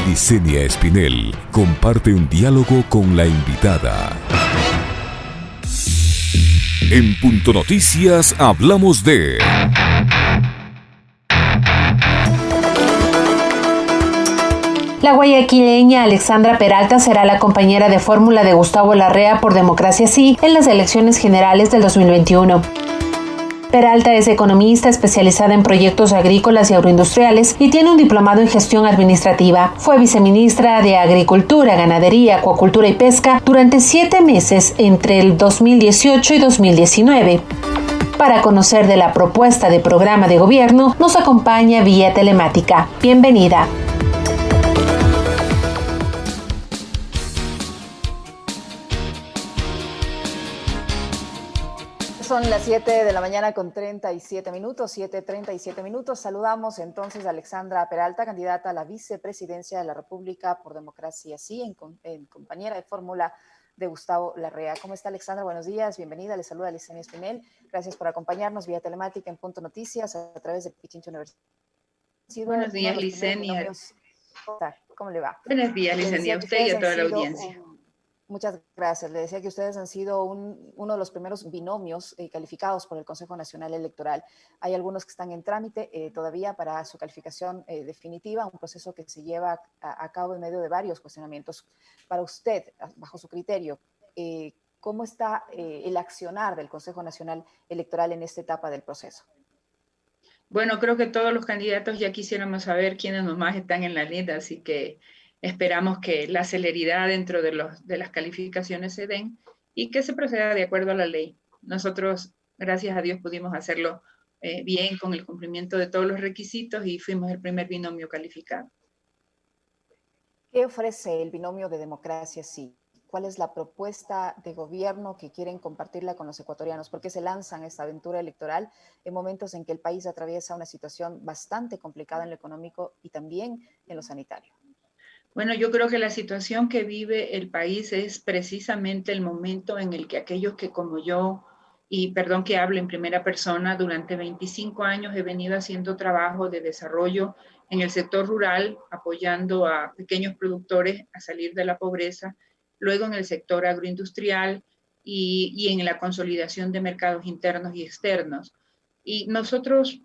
Licenia Espinel comparte un diálogo con la invitada. En Punto Noticias hablamos de... La guayaquileña Alexandra Peralta será la compañera de fórmula de Gustavo Larrea por Democracia Sí en las elecciones generales del 2021. Peralta es economista especializada en proyectos agrícolas y agroindustriales y tiene un diplomado en gestión administrativa. Fue viceministra de Agricultura, Ganadería, Acuacultura y Pesca durante 7 meses entre el 2018 y 2019. Para conocer de la propuesta de programa de gobierno, nos acompaña vía telemática. Bienvenida. Son las 7 de la mañana con 37 minutos, 7:37 minutos. Saludamos entonces a Alexandra Peralta, candidata a la vicepresidencia de la República por Democracia Sí, en compañera de fórmula de Gustavo Larrea. ¿Cómo está, Alexandra? Buenos días, bienvenida. Le saluda Licenia Espinel. Gracias por acompañarnos vía telemática en Punto Noticias a través de Pichincha Universidad. Buenos días, Licenia. ¿Cómo le va? Buenos días, Licenia, a usted y a toda la audiencia. Muchas gracias. Le decía que ustedes han sido uno de los primeros binomios calificados por el Consejo Nacional Electoral. Hay algunos que están en trámite todavía para su calificación definitiva, un proceso que se lleva a cabo en medio de varios cuestionamientos. Para usted, bajo su criterio, ¿cómo está el accionar del Consejo Nacional Electoral en esta etapa del proceso? Bueno, creo que todos los candidatos ya quisiéramos saber quiénes nomás están en la lista, así que esperamos que la celeridad dentro de las calificaciones se den y que se proceda de acuerdo a la ley. Nosotros, gracias a Dios, pudimos hacerlo bien con el cumplimiento de todos los requisitos y fuimos el primer binomio calificado. ¿Qué ofrece el binomio de Democracia Sí? ¿Cuál es la propuesta de gobierno que quieren compartirla con los ecuatorianos? ¿Por qué se lanzan esta aventura electoral en momentos en que el país atraviesa una situación bastante complicada en lo económico y también en lo sanitario? Bueno, yo creo que la situación que vive el país es precisamente el momento en el que aquellos que como yo, y perdón que hable en primera persona, durante 25 años he venido haciendo trabajo de desarrollo en el sector rural, apoyando a pequeños productores a salir de la pobreza, luego en el sector agroindustrial y en la consolidación de mercados internos y externos. Y nosotros,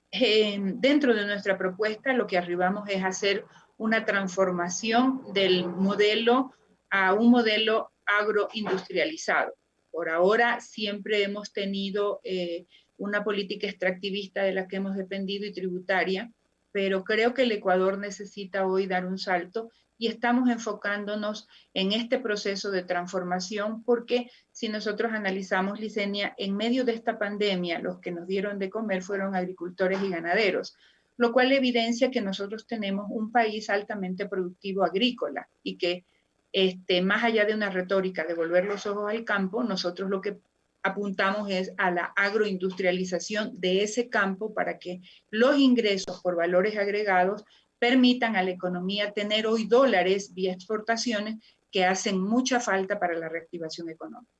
dentro de nuestra propuesta, lo que arribamos es hacer una transformación del modelo a un modelo agroindustrializado. Por ahora siempre hemos tenido una política extractivista de la que hemos dependido y tributaria, pero creo que el Ecuador necesita hoy dar un salto y estamos enfocándonos en este proceso de transformación porque si nosotros analizamos, Licenia, en medio de esta pandemia, los que nos dieron de comer fueron agricultores y ganaderos, lo cual evidencia que nosotros tenemos un país altamente productivo agrícola y que más allá de una retórica de volver los ojos al campo, nosotros lo que apuntamos es a la agroindustrialización de ese campo para que los ingresos por valores agregados permitan a la economía tener hoy dólares vía exportaciones que hacen mucha falta para la reactivación económica.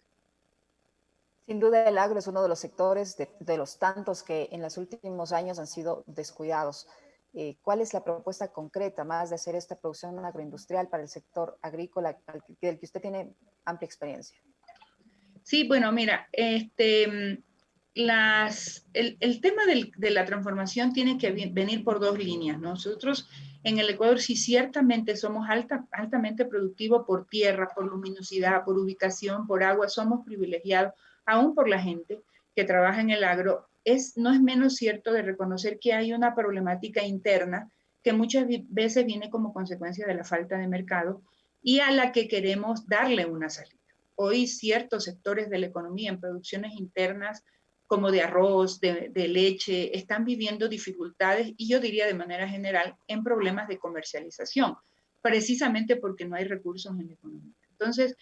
Sin duda el agro es uno de los sectores de los tantos que en los últimos años han sido descuidados. ¿Cuál es la propuesta concreta más de hacer esta producción agroindustrial para el sector agrícola del que usted tiene amplia experiencia? Sí, bueno, mira, el tema de la transformación tiene que venir por dos líneas. Nosotros en el Ecuador sí ciertamente somos altamente productivos por tierra, por luminosidad, por ubicación, por agua, somos privilegiados, aún por la gente que trabaja en el agro. No es menos cierto de reconocer que hay una problemática interna que muchas veces viene como consecuencia de la falta de mercado y a la que queremos darle una salida. Hoy ciertos sectores de la economía en producciones internas como de arroz, de leche, están viviendo dificultades y yo diría de manera general en problemas de comercialización, precisamente porque no hay recursos en la economía. Entonces,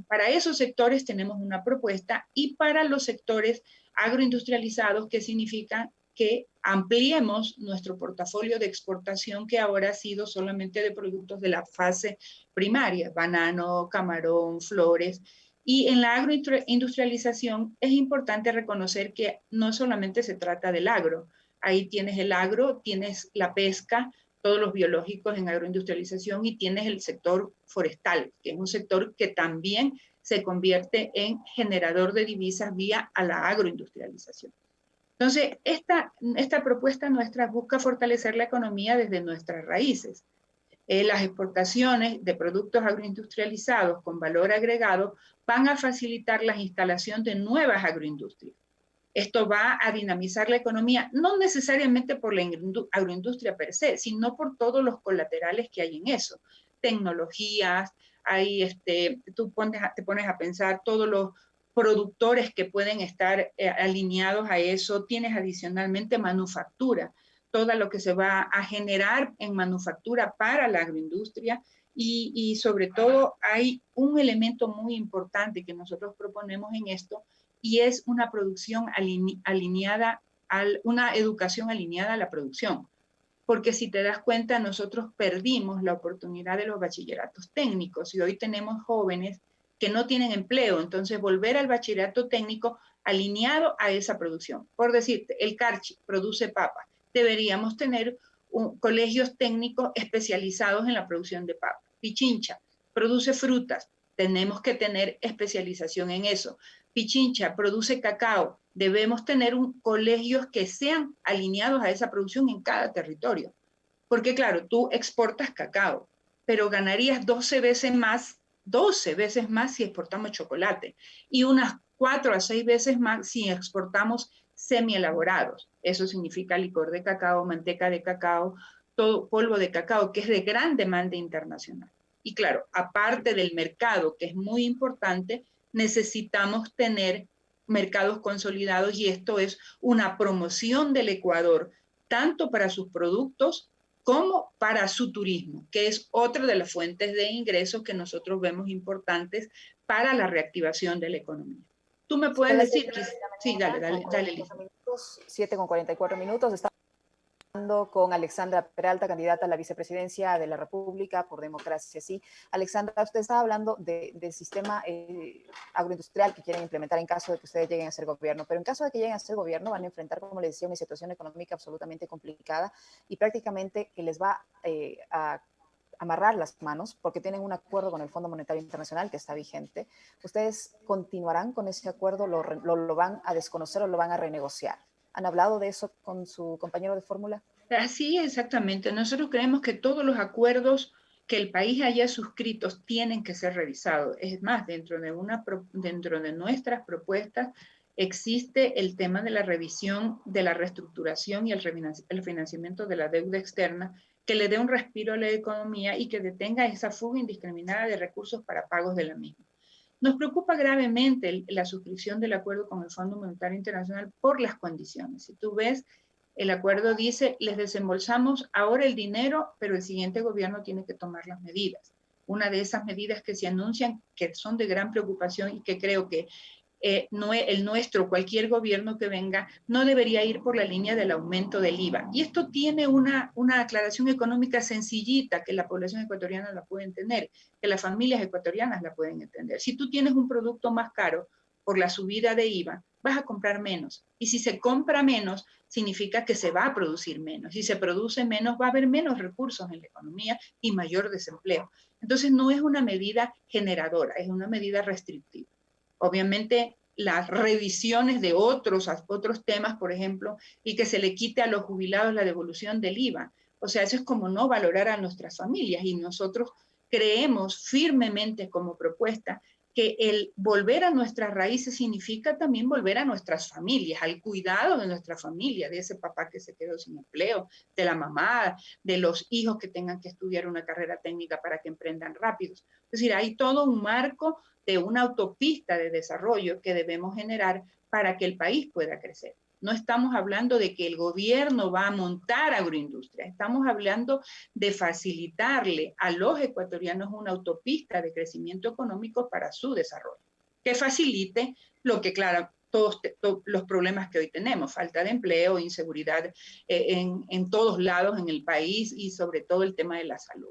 para esos sectores tenemos una propuesta y para los sectores agroindustrializados, que significa que ampliemos nuestro portafolio de exportación que ahora ha sido solamente de productos de la fase primaria, banano, camarón, flores. Y en la agroindustrialización es importante reconocer que no solamente se trata del agro, ahí tienes el agro, tienes la pesca, todos los biológicos en agroindustrialización, y tienes el sector forestal, que es un sector que también se convierte en generador de divisas vía a la agroindustrialización. Entonces, esta propuesta nuestra busca fortalecer la economía desde nuestras raíces. Las exportaciones de productos agroindustrializados con valor agregado van a facilitar la instalación de nuevas agroindustrias. Esto va a dinamizar la economía, no necesariamente por la agroindustria per se, sino por todos los colaterales que hay en eso. Tecnologías, tú te pones a pensar todos los productores que pueden estar alineados a eso. Tienes adicionalmente manufactura, todo lo que se va a generar en manufactura para la agroindustria, y sobre todo hay un elemento muy importante que nosotros proponemos en esto, y es una producción alineada, una educación alineada a la producción. Porque si te das cuenta, nosotros perdimos la oportunidad de los bachilleratos técnicos y hoy tenemos jóvenes que no tienen empleo. Entonces, volver al bachillerato técnico alineado a esa producción. Por decirte, el Carchi produce papa. Deberíamos tener colegios técnicos especializados en la producción de papa. Pichincha produce frutas. Tenemos que tener especialización en eso. Pichincha produce cacao. Debemos tener colegios que sean alineados a esa producción en cada territorio. Porque claro, tú exportas cacao, pero ganarías 12 veces más si exportamos chocolate, y unas 4 a 6 veces más si exportamos semi-elaborados. Eso significa licor de cacao, manteca de cacao, todo polvo de cacao, que es de gran demanda internacional. Y claro, aparte del mercado, que es muy importante, necesitamos tener mercados consolidados, y esto es una promoción del Ecuador, tanto para sus productos como para su turismo, que es otra de las fuentes de ingresos que nosotros vemos importantes para la reactivación de la economía. Tú me puedes decir que... Sí, dale, Lisa. 7:44 minutos. Estamos hablando con Alexandra Peralta, candidata a la vicepresidencia de la República por Democracia Sí. Alexandra, usted estaba hablando del sistema agroindustrial que quieren implementar en caso de que ustedes lleguen a ser gobierno, pero en caso de que lleguen a ser gobierno van a enfrentar, como les decía, una situación económica absolutamente complicada y prácticamente que les va a amarrar las manos porque tienen un acuerdo con el Fondo Monetario Internacional que está vigente. ¿Ustedes continuarán con ese acuerdo? ¿Lo van a desconocer o lo van a renegociar? ¿Han hablado de eso con su compañero de fórmula? Así, exactamente. Nosotros creemos que todos los acuerdos que el país haya suscrito tienen que ser revisados. Es más, dentro de nuestras propuestas existe el tema de la revisión de la reestructuración y el financiamiento de la deuda externa, que le dé un respiro a la economía y que detenga esa fuga indiscriminada de recursos para pagos de la misma. Nos preocupa gravemente la suscripción del acuerdo con el Fondo Monetario Internacional por las condiciones. Si tú ves, el acuerdo dice, les desembolsamos ahora el dinero, pero el siguiente gobierno tiene que tomar las medidas. Una de esas medidas que se anuncian, que son de gran preocupación y que creo que el nuestro, cualquier gobierno que venga, no debería ir por la línea del aumento del IVA. Y esto tiene una aclaración económica sencillita que la población ecuatoriana la puede entender, que las familias ecuatorianas la pueden entender. Si tú tienes un producto más caro por la subida de IVA, vas a comprar menos. Y si se compra menos, significa que se va a producir menos. Si se produce menos, va a haber menos recursos en la economía y mayor desempleo. Entonces, no es una medida generadora, es una medida restrictiva. Obviamente, las revisiones de otros temas, por ejemplo, y que se le quite a los jubilados la devolución del IVA. O sea, eso es como no valorar a nuestras familias, y nosotros creemos firmemente como propuesta que el volver a nuestras raíces significa también volver a nuestras familias, al cuidado de nuestra familia, de ese papá que se quedó sin empleo, de la mamá, de los hijos que tengan que estudiar una carrera técnica para que emprendan rápidos. Es decir, hay todo un marco de una autopista de desarrollo que debemos generar para que el país pueda crecer. No estamos hablando de que el gobierno va a montar agroindustria, estamos hablando de facilitarle a los ecuatorianos una autopista de crecimiento económico para su desarrollo, que facilite lo que, claro, todos los problemas que hoy tenemos, falta de empleo, inseguridad en todos lados en el país, y sobre todo el tema de la salud.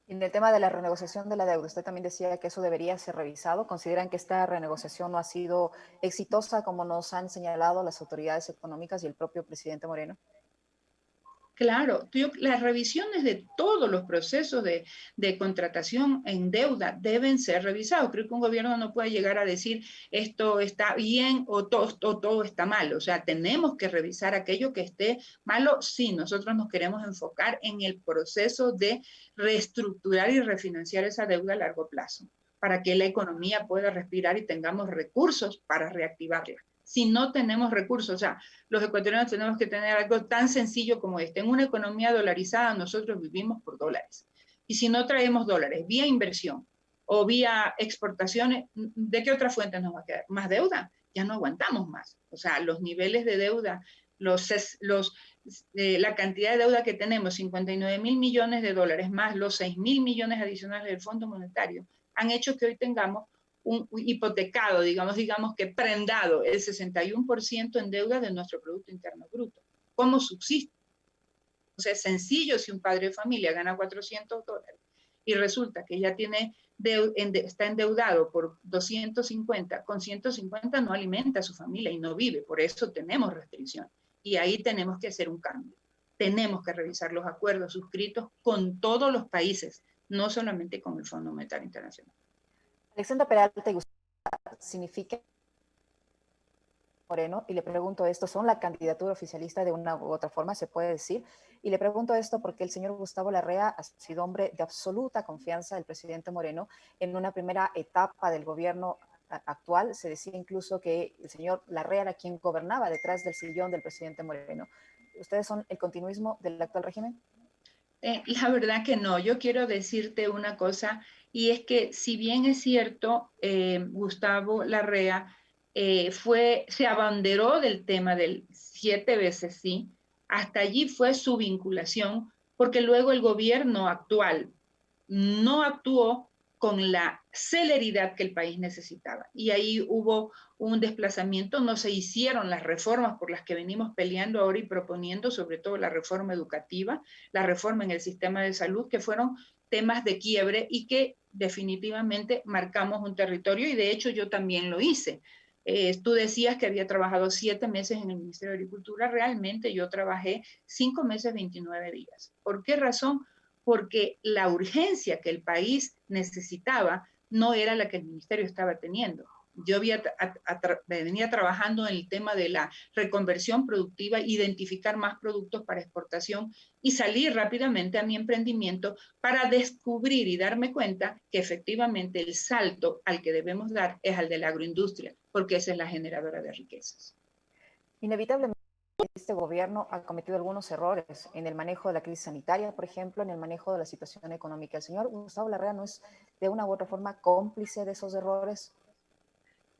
En el tema de la renegociación de la deuda, usted también decía que eso debería ser revisado. ¿Consideran que esta renegociación no ha sido exitosa como nos han señalado las autoridades económicas y el propio presidente Moreno? Claro, las revisiones de todos los procesos de contratación en deuda deben ser revisados. Creo que un gobierno no puede llegar a decir esto está bien o todo está mal. O sea, tenemos que revisar aquello que esté malo. Sí, nosotros nos queremos enfocar en el proceso de reestructurar y refinanciar esa deuda a largo plazo para que la economía pueda respirar y tengamos recursos para reactivarla. Si no tenemos recursos, o sea, los ecuatorianos tenemos que tener algo tan sencillo como este. En una economía dolarizada nosotros vivimos por dólares. Y si no traemos dólares vía inversión o vía exportaciones, ¿de qué otra fuente nos va a quedar? ¿Más deuda? Ya no aguantamos más. O sea, los niveles de deuda, la cantidad de deuda que tenemos, 59.000 millones de dólares más los 6.000 millones adicionales del Fondo Monetario, han hecho que hoy tengamos un hipotecado, digamos que prendado el 61% en deuda de nuestro Producto Interno Bruto. ¿Cómo subsiste? O sea, es sencillo si un padre de familia gana $400 y resulta que ya está endeudado por 250, con 150 no alimenta a su familia y no vive, por eso tenemos restricción. Y ahí tenemos que hacer un cambio. Tenemos que revisar los acuerdos suscritos con todos los países, no solamente con el Fondo Monetario Internacional. Alexandra Peralta significa Moreno, y le pregunto esto, ¿son la candidatura oficialista de una u otra forma, se puede decir? Y le pregunto esto porque el señor Gustavo Larrea ha sido hombre de absoluta confianza del presidente Moreno. En una primera etapa del gobierno actual se decía incluso que el señor Larrea era quien gobernaba detrás del sillón del presidente Moreno. ¿Ustedes son el continuismo del actual régimen? La verdad que no. Yo quiero decirte una cosa, y es que si bien es cierto, Gustavo Larrea se abanderó del tema del 7 veces sí, hasta allí fue su vinculación, porque luego el gobierno actual no actuó con la celeridad que el país necesitaba. Y ahí hubo un desplazamiento, no se hicieron las reformas por las que venimos peleando ahora y proponiendo, sobre todo la reforma educativa, la reforma en el sistema de salud, que fueron temas de quiebre y que definitivamente marcamos un territorio, y de hecho yo también lo hice. Tú decías que había trabajado 7 meses en el Ministerio de Agricultura, realmente yo trabajé 5 meses, 29 días. ¿Por qué razón? Porque la urgencia que el país necesitaba no era la que el ministerio estaba teniendo. Yo venía trabajando en el tema de la reconversión productiva, identificar más productos para exportación y salir rápidamente a mi emprendimiento para descubrir y darme cuenta que efectivamente el salto al que debemos dar es al de la agroindustria, porque esa es la generadora de riquezas. Inevitablemente, este gobierno ha cometido algunos errores en el manejo de la crisis sanitaria, por ejemplo, en el manejo de la situación económica. ¿El señor Gustavo Larrea no es de una u otra forma cómplice de esos errores?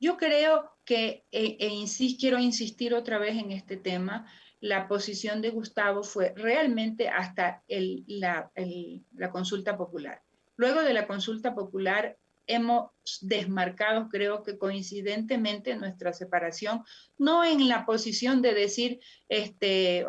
Yo creo que, quiero insistir otra vez en este tema, la posición de Gustavo fue realmente hasta la consulta popular. Luego de la consulta popular hemos desmarcado, creo que coincidentemente, nuestra separación, no en la posición de decir,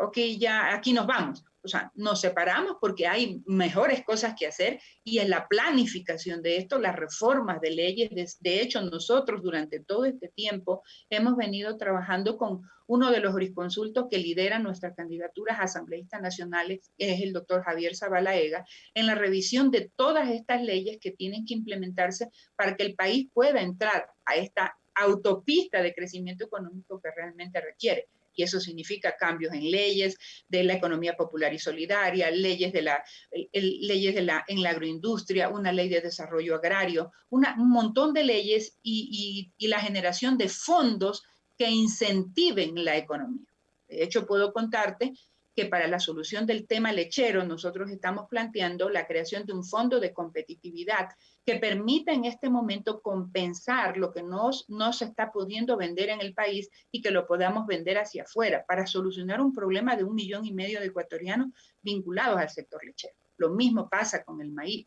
ok, ya aquí nos vamos. O sea, nos separamos porque hay mejores cosas que hacer y en la planificación de esto, las reformas de leyes. De hecho, nosotros durante todo este tiempo hemos venido trabajando con uno de los jurisconsultos que lidera nuestras candidaturas a asambleístas nacionales, que es el doctor Javier Zabalaega, en la revisión de todas estas leyes que tienen que implementarse para que el país pueda entrar a esta autopista de crecimiento económico que realmente requiere. Y eso significa cambios en leyes de la economía popular y solidaria, leyes en la agroindustria, una ley de desarrollo agrario, un montón de leyes y la generación de fondos que incentiven la economía. De hecho, puedo contarte que para la solución del tema lechero nosotros estamos planteando la creación de un fondo de competitividad que permita en este momento compensar lo que no se está pudiendo vender en el país y que lo podamos vender hacia afuera para solucionar un problema de 1,5 millones de ecuatorianos vinculados al sector lechero. Lo mismo pasa con el maíz,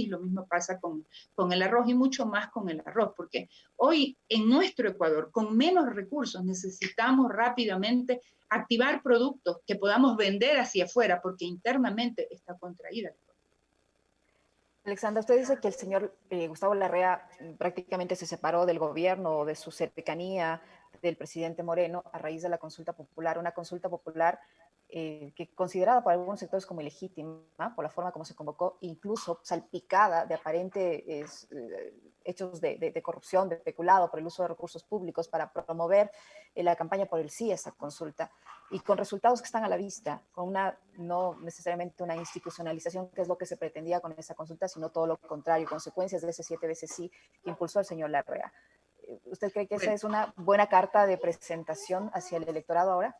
lo mismo pasa con el arroz y mucho más con el arroz, porque hoy en nuestro Ecuador, con menos recursos, necesitamos rápidamente activar productos que podamos vender hacia afuera, porque internamente está contraída. Alexandra, usted dice que el señor Gustavo Larrea prácticamente se separó del gobierno o de su cercanía del presidente Moreno a raíz de la consulta popular, una consulta popular que considerada por algunos sectores como ilegítima, por la forma como se convocó, incluso salpicada de aparentes hechos de corrupción, de peculado por el uso de recursos públicos para promover la campaña por el sí a esa consulta, y con resultados que están a la vista, con no necesariamente una institucionalización, que es lo que se pretendía con esa consulta, sino todo lo contrario, consecuencias de ese 7 veces sí que impulsó el señor Larrea. ¿Usted cree que esa es una buena carta de presentación hacia el electorado ahora?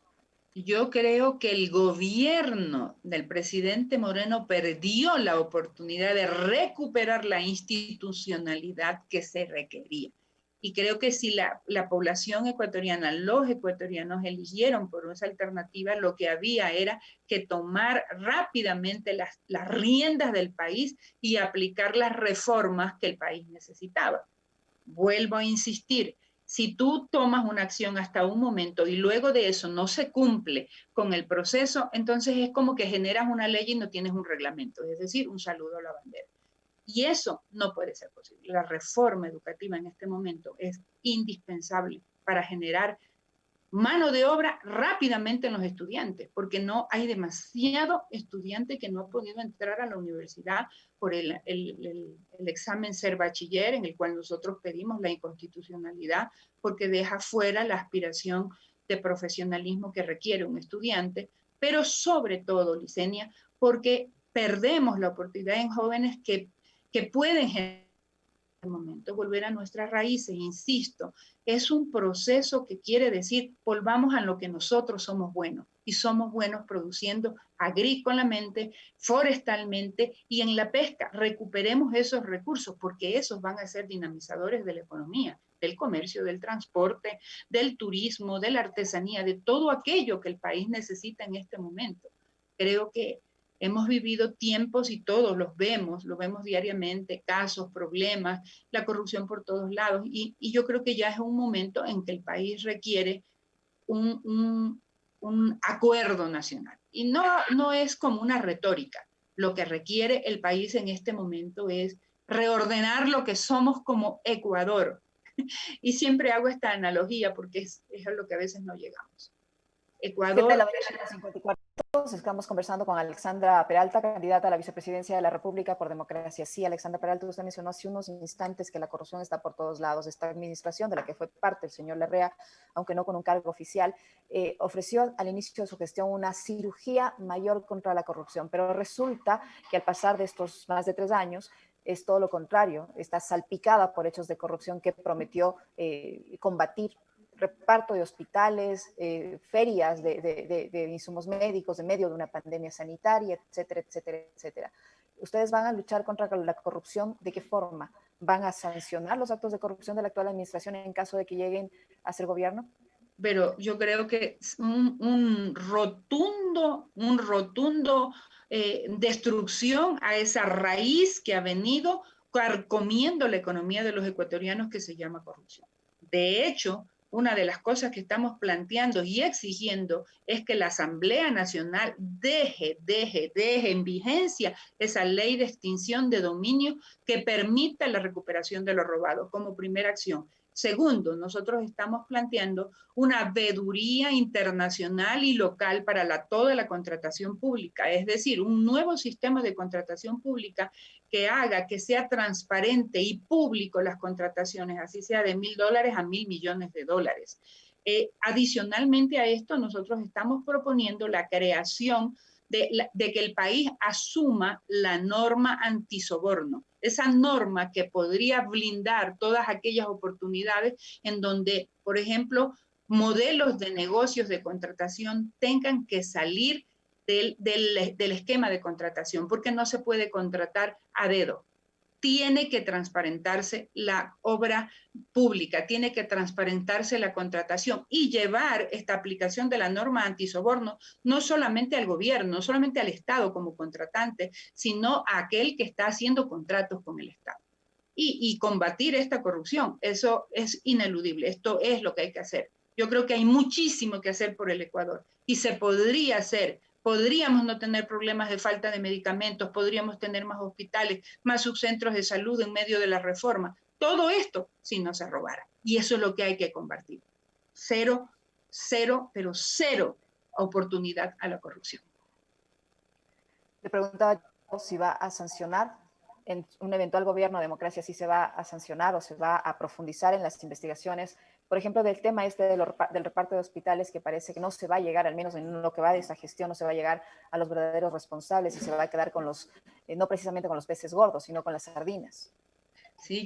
Yo creo que el gobierno del presidente Moreno perdió la oportunidad de recuperar la institucionalidad que se requería. Y creo que si la población ecuatoriana, los ecuatorianos eligieron por esa alternativa, lo que había era que tomar rápidamente las riendas del país y aplicar las reformas que el país necesitaba. Vuelvo a insistir, si tú tomas una acción hasta un momento y luego de eso no se cumple con el proceso, entonces es como que generas una ley y no tienes un reglamento, es decir, un saludo a la bandera. Y eso no puede ser posible. La reforma educativa en este momento es indispensable para generar mano de obra rápidamente en los estudiantes, porque no hay demasiado estudiante que no ha podido entrar a la universidad por el examen ser bachiller, en el cual nosotros pedimos la inconstitucionalidad, porque deja fuera la aspiración de profesionalismo que requiere un estudiante, pero sobre todo, Licenia, porque perdemos la oportunidad en jóvenes que pueden generar momento, volver a nuestras raíces, insisto, es un proceso que quiere decir volvamos a lo que nosotros somos buenos, y somos buenos produciendo agrícolamente, forestalmente y en la pesca. Recuperemos esos recursos porque esos van a ser dinamizadores de la economía, del comercio, del transporte, del turismo, de la artesanía, de todo aquello que el país necesita en este momento. Creo que hemos vivido tiempos y todos lo vemos diariamente, casos, problemas, la corrupción por todos lados, y yo creo que ya es un momento en que el país requiere un acuerdo nacional. Y no es como una retórica. Lo que requiere el país en este momento es reordenar lo que somos como Ecuador. Y siempre hago esta analogía porque es a lo que a veces no llegamos. Ecuador... 7:54. Estamos conversando con Alexandra Peralta, candidata a la vicepresidencia de la República por Democracia. Sí, Alexandra Peralta, usted mencionó hace unos instantes que la corrupción está por todos lados. Esta administración, de la que fue parte el señor Larrea, aunque no con un cargo oficial, ofreció al inicio de su gestión una cirugía mayor contra la corrupción, pero resulta que al pasar de estos más de 3 años, es todo lo contrario, está salpicada por hechos de corrupción que prometió combatir: reparto de hospitales, ferias de insumos médicos en medio de una pandemia sanitaria, etcétera, etcétera, etcétera. ¿Ustedes van a luchar contra la corrupción? ¿De qué forma? ¿Van a sancionar los actos de corrupción de la actual administración en caso de que lleguen a ser gobierno? Pero yo creo que un rotundo destrucción a esa raíz que ha venido carcomiendo la economía de los ecuatorianos, que se llama corrupción. De hecho, una de las cosas que estamos planteando y exigiendo es que la Asamblea Nacional deje en vigencia esa ley de extinción de dominio que permita la recuperación de lo robado como primera acción. Segundo, nosotros estamos planteando una veeduría internacional y local para toda la contratación pública, es decir, un nuevo sistema de contratación pública que haga que sea transparente y público las contrataciones, así sea de $1.000 a $1.000 millones. Adicionalmente a esto, nosotros estamos proponiendo la creación de que el país asuma la norma antisoborno, esa norma que podría blindar todas aquellas oportunidades en donde, por ejemplo, modelos de negocios de contratación tengan que salir del esquema de contratación, porque no se puede contratar a dedo. Tiene que transparentarse la obra pública, tiene que transparentarse la contratación y llevar esta aplicación de la norma antisoborno no solamente al gobierno, no solamente al Estado como contratante, sino a aquel que está haciendo contratos con el Estado. Y combatir esta corrupción, eso es ineludible, esto es lo que hay que hacer. Yo creo que hay muchísimo que hacer por el Ecuador y se podría hacer. Podríamos no tener problemas de falta de medicamentos, podríamos tener más hospitales, más subcentros de salud en medio de la reforma. Todo esto si no se robara. Y eso es lo que hay que combatir. Cero, pero cero oportunidad a la corrupción. Le preguntaba si va a sancionar en un eventual gobierno de democracia, si se va a sancionar o se va a profundizar en las investigaciones, por ejemplo, del tema este del reparto de hospitales, que parece que no se va a llegar, al menos en lo que va de esa gestión, no se va a llegar a los verdaderos responsables y se va a quedar con los, no precisamente con los peces gordos, sino con las sardinas. Sí,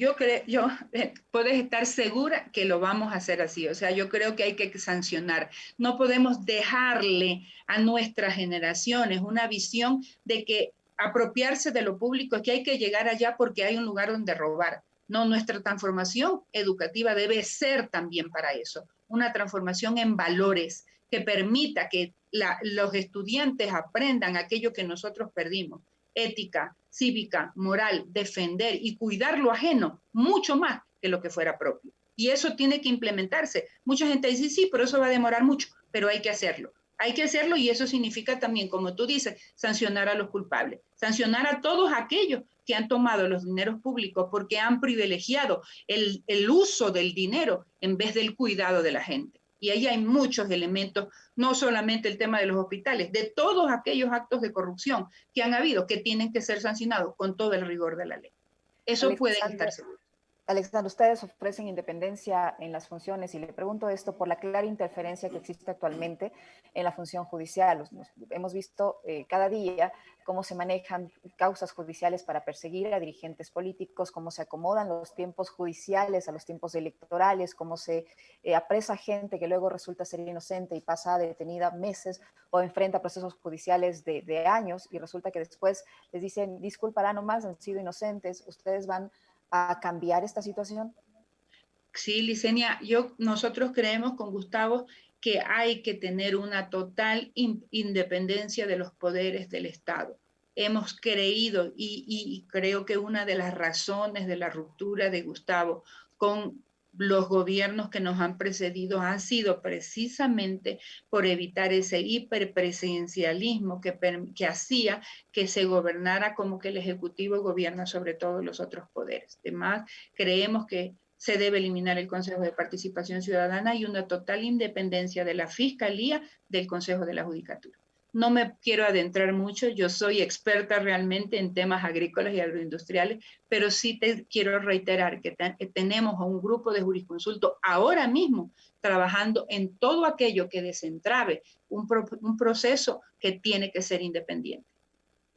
puedes estar segura que lo vamos a hacer así. O sea, yo creo que hay que sancionar. No podemos dejarle a nuestras generaciones una visión de que apropiarse de lo público es que hay que llegar allá porque hay un lugar donde robar. No, nuestra transformación educativa debe ser también para eso. Una transformación en valores que permita que los estudiantes aprendan aquello que nosotros perdimos. Ética, cívica, moral, defender y cuidar lo ajeno, mucho más que lo que fuera propio. Y eso tiene que implementarse. Mucha gente dice, sí, pero eso va a demorar mucho, pero hay que hacerlo. Hay que hacerlo y eso significa también, como tú dices, sancionar a los culpables, sancionar a todos aquellos que han tomado los dineros públicos porque han privilegiado el uso del dinero en vez del cuidado de la gente. Y ahí hay muchos elementos, no solamente el tema de los hospitales, de todos aquellos actos de corrupción que han habido, que tienen que ser sancionados con todo el rigor de la ley. Eso pueden estar seguros. Alexandra, ustedes ofrecen independencia en las funciones y le pregunto esto por la clara interferencia que existe actualmente en la función judicial. Hemos visto cada día cómo se manejan causas judiciales para perseguir a dirigentes políticos, cómo se acomodan los tiempos judiciales a los tiempos electorales, cómo se apresa gente que luego resulta ser inocente y pasa detenida meses o enfrenta procesos judiciales de años y resulta que después les dicen, disculpará nomás, han sido inocentes, ustedes van a cambiar esta situación? Sí, Licenia, nosotros creemos con Gustavo que hay que tener una total independencia de los poderes del Estado. Hemos creído y creo que una de las razones de la ruptura de Gustavo con los gobiernos que nos han precedido ha sido precisamente por evitar ese hiperpresidencialismo que hacía que se gobernara como que el Ejecutivo gobierna sobre todos los otros poderes. Además, creemos que se debe eliminar el Consejo de Participación Ciudadana y una total independencia de la Fiscalía del Consejo de la Judicatura. No me quiero adentrar mucho, yo soy experta realmente en temas agrícolas y agroindustriales, pero sí te quiero reiterar que tenemos a un grupo de jurisconsultos ahora mismo trabajando en todo aquello que desentrabe un proceso que tiene que ser independiente.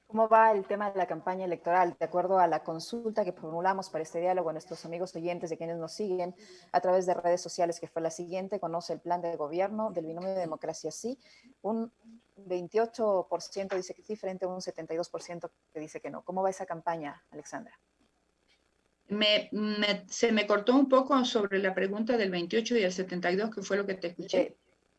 ¿Cómo va el tema de la campaña electoral? De acuerdo a la consulta que formulamos para este diálogo a nuestros amigos oyentes de quienes nos siguen a través de redes sociales, que fue la siguiente: conoce el plan de gobierno del binomio de Democracia Sí. Un 28% dice que sí, frente a un 72% que dice que no. ¿Cómo va esa campaña, Alexandra? Se me cortó un poco sobre la pregunta del 28 y el 72, que fue lo que te escuché.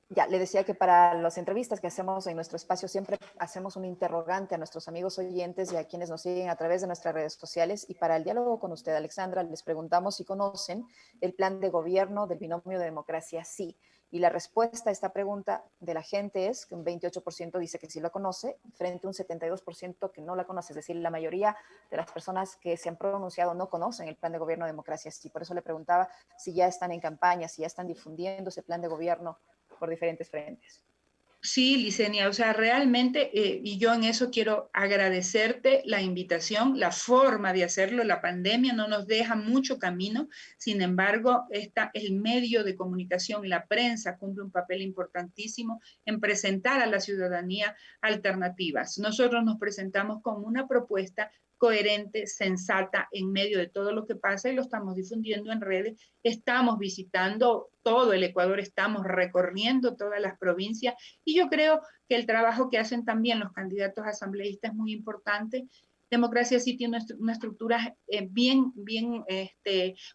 Ya, le decía que para las entrevistas que hacemos en nuestro espacio siempre hacemos un interrogante a nuestros amigos oyentes y a quienes nos siguen a través de nuestras redes sociales. Y para el diálogo con usted, Alexandra, les preguntamos si conocen el plan de gobierno del binomio de Democracia Sí. Y la respuesta a esta pregunta de la gente es que un 28% dice que sí lo conoce, frente a un 72% que no la conoce. Es decir, la mayoría de las personas que se han pronunciado no conocen el plan de gobierno de Democracia Sí. Por eso le preguntaba si ya están en campaña, si ya están difundiendo ese plan de gobierno por diferentes frentes. Sí, Licenia, o sea, realmente, y yo en eso quiero agradecerte la invitación, la forma de hacerlo. La pandemia no nos deja mucho camino, sin embargo, el medio de comunicación, la prensa, cumple un papel importantísimo en presentar a la ciudadanía alternativas. Nosotros nos presentamos con una propuesta coherente, sensata, en medio de todo lo que pasa, y lo estamos difundiendo en redes. Estamos visitando todo el Ecuador, estamos recorriendo todas las provincias, y yo creo que el trabajo que hacen también los candidatos asambleístas es muy importante. Democracia Sí tiene una estructura bien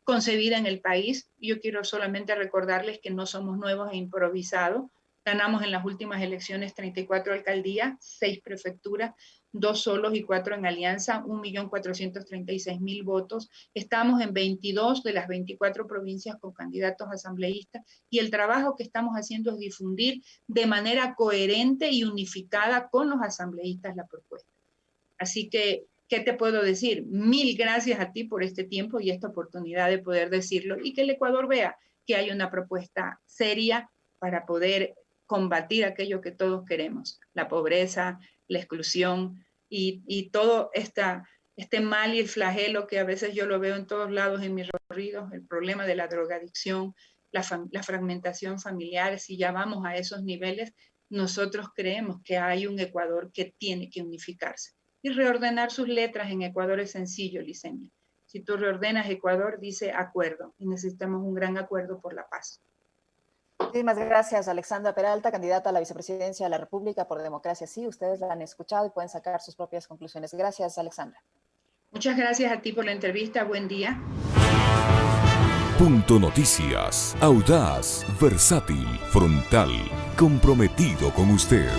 concebida en el país. Yo quiero solamente recordarles que no somos nuevos e improvisados. Ganamos en las últimas elecciones 34 alcaldías, 6 prefecturas, 2 solos y 4 en alianza, 1.436.000 votos. Estamos en 22 de las 24 provincias con candidatos asambleístas, y el trabajo que estamos haciendo es difundir de manera coherente y unificada con los asambleístas la propuesta. Así que, ¿qué te puedo decir? Mil gracias a ti por este tiempo y esta oportunidad de poder decirlo, y que el Ecuador vea que hay una propuesta seria para poder combatir aquello que todos queremos, la pobreza, la exclusión y todo este mal y el flagelo que a veces yo lo veo en todos lados en mis recorridos, el problema de la drogadicción, la fragmentación familiar. Si ya vamos a esos niveles, nosotros creemos que hay un Ecuador que tiene que unificarse. Y reordenar sus letras en Ecuador es sencillo, Licenia. Si tú reordenas Ecuador, dice acuerdo, y necesitamos un gran acuerdo por la paz. Muchísimas gracias, Alexandra Peralta, candidata a la vicepresidencia de la República por Democracia Sí. Ustedes la han escuchado y pueden sacar sus propias conclusiones. Gracias, Alexandra. Muchas gracias a ti por la entrevista. Buen día. Punto Noticias. Audaz, versátil, frontal, comprometido con usted.